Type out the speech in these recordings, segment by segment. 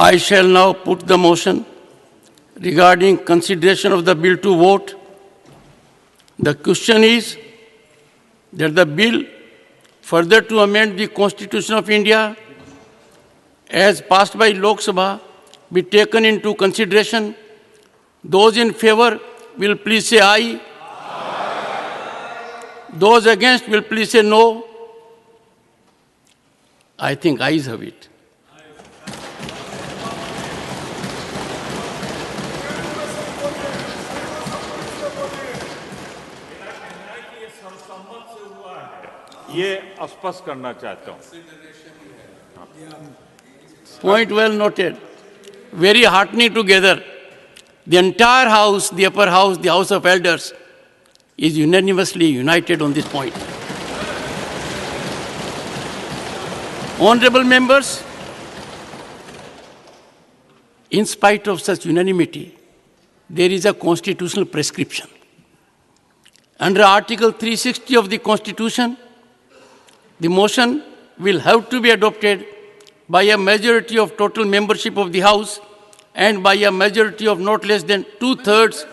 I shall now put the motion regarding consideration of the bill to vote. The question is that the bill further to amend the Constitution of India as passed by Lok Sabha be taken into consideration. Those in favor will please say aye. Those against will please say no. I think ayes have it. ये स्पष्ट करना चाहता हूँ. Point well noted. Very heartening together. The entire House, the upper house, the House of Elders, is unanimously united on this point. Honorable members, in spite of such unanimity, there is a constitutional prescription. Under Article 360 of the Constitution, the motion will have to be adopted by a majority of total membership of the House and by a majority of not less than 2/3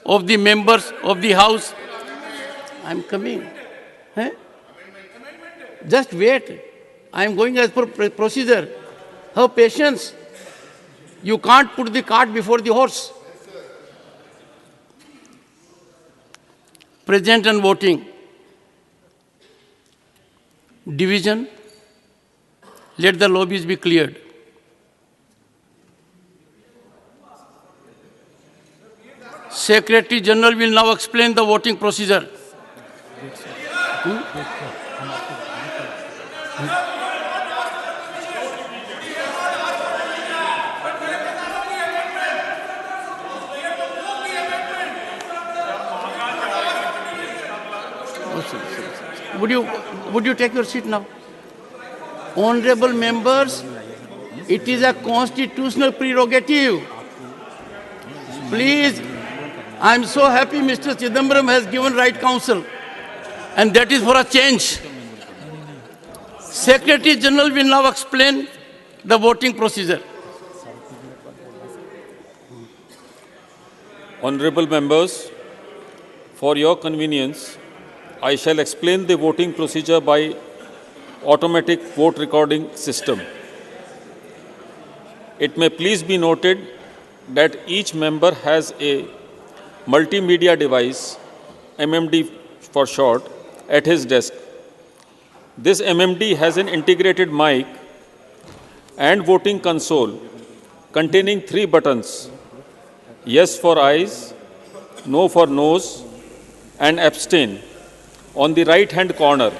of the members of the House. I'm coming. Eh? Just wait. I'm going as per procedure. Have patience. You can't put the cart before the horse. Present and voting. Division. Let the lobbies be cleared. Secretary General will now explain the voting procedure. Would you take your seat now? Honorable members, it is a constitutional prerogative. Please, I am so happy Mr. Chidambaram has given right counsel, and that is for a change. Secretary General will now explain the voting procedure. Honorable members, for your convenience, I shall explain the voting procedure by automatic vote recording system. It may please be noted that each member has a multimedia device, MMD for short, at his desk. This MMD has an integrated mic and voting console containing 3 buttons: yes for ayes, no for noes, and abstain on the right-hand corner.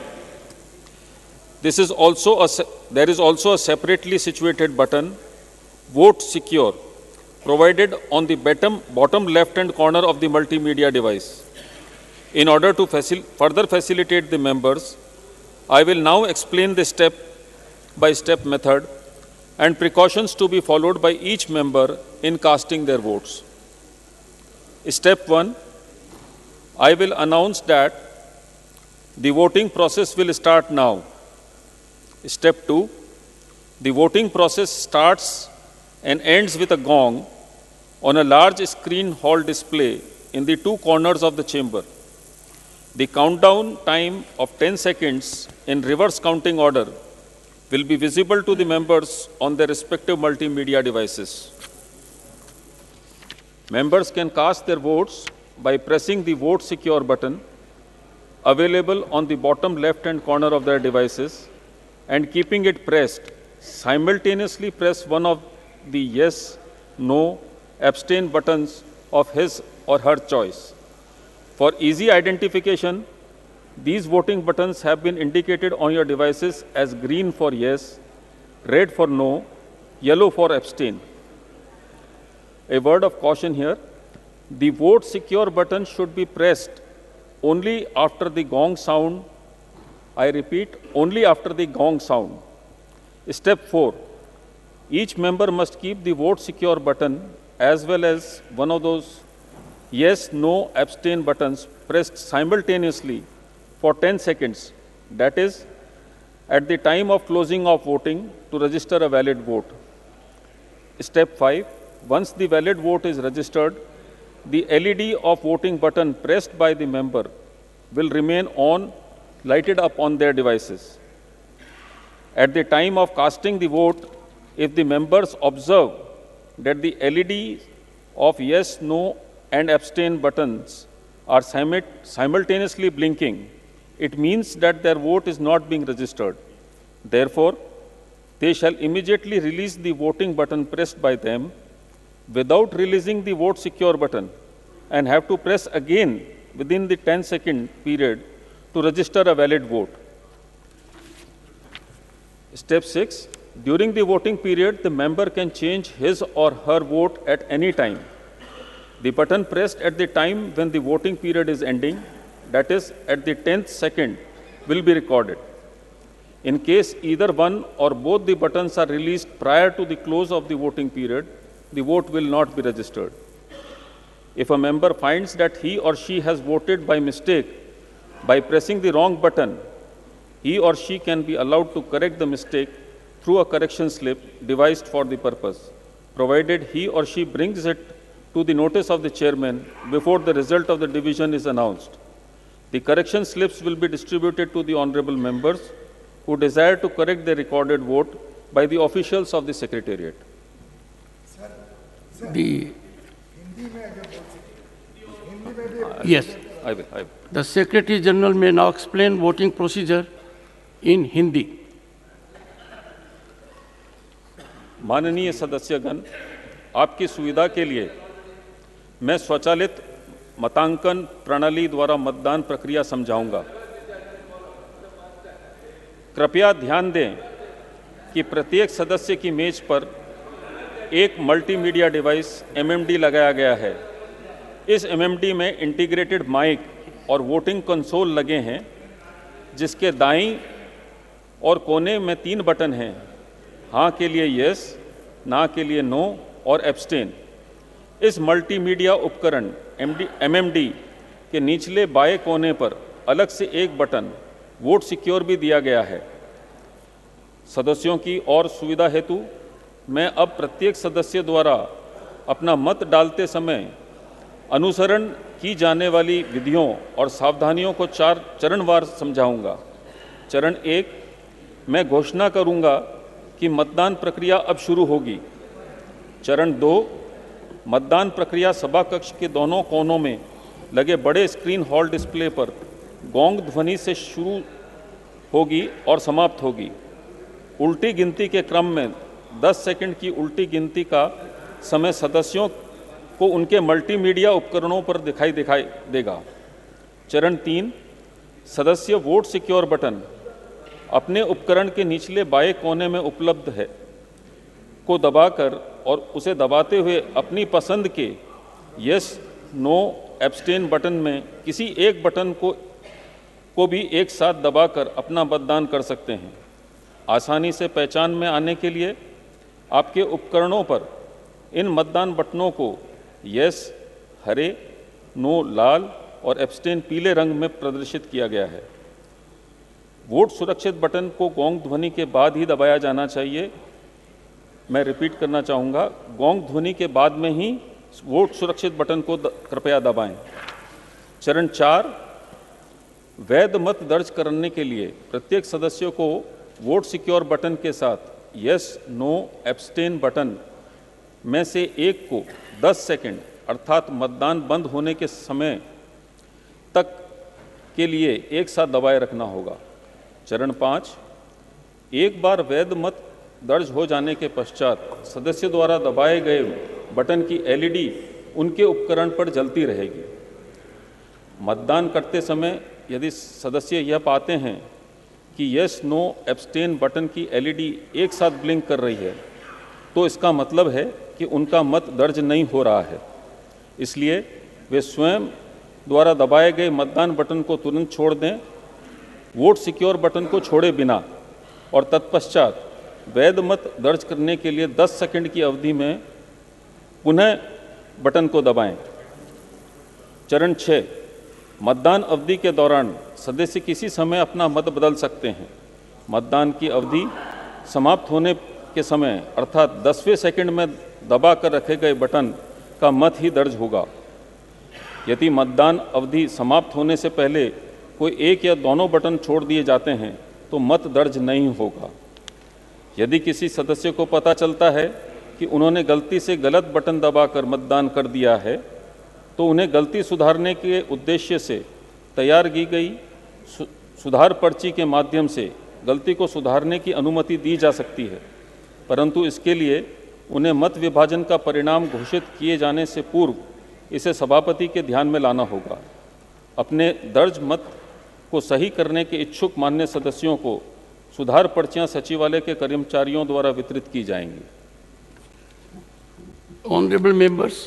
There is also a separately situated button, Vote Secure, provided on the bottom left-hand corner of the multimedia device. In order to further facilitate the members, I will now explain the step-by-step method and precautions to be followed by each member in casting their votes. Step 1, I will announce that the voting process will start now. Step 2, the voting process starts and ends with a gong on a large screen hall display in the 2 corners of the chamber. The countdown time of 10 seconds in reverse counting order will be visible to the members on their respective multimedia devices. Members can cast their votes by pressing the Vote Secure button available on the bottom left-hand corner of their devices, and keeping it pressed, simultaneously press one of the yes, no, abstain buttons of his or her choice. For easy identification, these voting buttons have been indicated on your devices as green for yes, red for no, yellow for abstain. A word of caution here: the Vote Secure button should be pressed only after the gong sound. I repeat, only after the gong sound. Step 4, each member must keep the Vote Secure button as well as one of those yes, no, abstain buttons pressed simultaneously for 10 seconds, that is, at the time of closing of voting, to register a valid vote. Step 5. Once the valid vote is registered, the LED of voting button pressed by the member will remain on, lighted up on their devices. At the time of casting the vote, if the members observe that the LED of yes, no, and abstain buttons are simultaneously blinking, it means that their vote is not being registered. Therefore, they shall immediately release the voting button pressed by them without releasing the vote secure button and have to press again within the 10-second period to register a valid vote. Step 6. During the voting period, the member can change his or her vote at any time. The button pressed at the time when the voting period is ending, that is, at the 10th second, will be recorded. In case either one or both the buttons are released prior to the close of the voting period, the vote will not be registered. If a member finds that he or she has voted by mistake by pressing the wrong button, he or she can be allowed to correct the mistake through a correction slip devised for the purpose, provided he or she brings it to the notice of the chairman before the result of the division is announced. The correction slips will be distributed to the honorable members who desire to correct their recorded vote by the officials of the Secretariat. Yes. I will. The Secretary General may now explain voting procedure in Hindi. माननीय सदस्यगण, आपकी सुविधा के लिए मैं स्वचालित मतांकन प्रणाली द्वारा मतदान प्रक्रिया समझाऊंगा। कृपया ध्यान दें कि प्रत्येक सदस्य की मेज पर एक मल्टीमीडिया डिवाइस MMD लगाया गया है। इस MMD में इंटीग्रेटेड माइक और वोटिंग कंसोल लगे हैं, जिसके दाईं और कोने में 3 बटन हैं, हाँ के लिए यस, ना के लिए नो और एब्सटेन। इस मल्टीमीडिया उपकरण MMD के निचले बाएं कोने पर अलग से एक बटन वोट सिक्योर भी दिया गया है। सदस्यों की और सुविधा हेतु मैं अब प्रत्येक सदस्य द्वारा अपना मत डालते समय अनुसरण की जाने वाली विधियों और सावधानियों को 4 चरणवार समझाऊंगा। चरण 1, मैं घोषणा करूंगा कि मतदान प्रक्रिया अब शुरू होगी। चरण 2, मतदान प्रक्रिया सभा कक्ष के दोनों कोनों में लगे बड़े स्क्रीन हॉल डिस्प्ले पर गोंग ध्वनि से शुरू होगी और समाप्त होगी। उल्टी गिनती के क्रम में 10 सेकंड की उल्टी गिनती का समय सदस्यों को उनके मल्टीमीडिया उपकरणों पर दिखाई देगा। चरण 3, सदस्य वोट सिक्योर बटन अपने उपकरण के निचले बाएं कोने में उपलब्ध है को दबाकर और उसे दबाते हुए अपनी पसंद के यस, नो, एब्सटेन बटन में किसी एक बटन को भी एक साथ दबाकर अपना मतदान कर सकते हैं। आसानी से पहचान में आने के लिए आपके उपकरणों पर इन मतदान बटनों को यस हरे, नो लाल और एब्सटेन पीले रंग में प्रदर्शित किया गया है। वोट सुरक्षित बटन को गोंग ध्वनि के बाद ही दबाया जाना चाहिए। मैं रिपीट करना चाहूँगा, गोंग ध्वनि के बाद में ही वोट सुरक्षित बटन को कृपया दबाएं। चरण 4, वैध मत दर्ज करने के लिए प्रत्येक सदस्य को वोट सिक्योर बटन के साथ यस, नो, एब्सटेन बटन में से एक को 10 सेकंड अर्थात मतदान बंद होने के समय तक के लिए एक साथ दबाए रखना होगा। चरण 5, एक बार वैध मत दर्ज हो जाने के पश्चात सदस्य द्वारा दबाए गए बटन की LED उनके उपकरण पर जलती रहेगी। मतदान करते समय यदि सदस्य यह पाते हैं कि यस, नो, एब्सटेन बटन की LED एक साथ ब्लिंक कर रही है, तो इसका मतलब है कि उनका मत दर्ज नहीं हो रहा है। इसलिए वे स्वयं द्वारा दबाए गए मतदान बटन को तुरंत छोड़ दें, वोट सिक्योर बटन को छोड़े बिना, और तत्पश्चात वैध मत दर्ज करने के लिए 10 सेकंड की अवधि में पुनः बटन को दबाएं। चरण 6, मतदान अवधि के दौरान सदस्य किसी समय अपना मत बदल सकते हैं। मतदान की अवधि समाप्त होने के समय अर्थात 10वें सेकंड में दबाकर रखे गए बटन का मत ही दर्ज होगा। यदि मतदान अवधि समाप्त होने से पहले कोई एक या दोनों बटन छोड़ दिए जाते हैं तो मत दर्ज नहीं होगा। यदि किसी सदस्य को पता चलता है कि उन्होंने गलती से गलत बटन दबाकर मतदान कर दिया है तो उन्हें गलती सुधारने के उद्देश्य से तैयार की गई सुधार पर्ची के माध्यम से गलती को सुधारने की अनुमति दी जा सकती है, परंतु इसके लिए उन्हें मत विभाजन का परिणाम घोषित किए जाने से पूर्व इसे सभापति के ध्यान में लाना होगा। अपने दर्ज मत को सही करने के इच्छुक मान्य सदस्यों को सुधार पर्चियां सचिवालय के कर्मचारियों द्वारा वितरित की जाएंगी। Honorable members,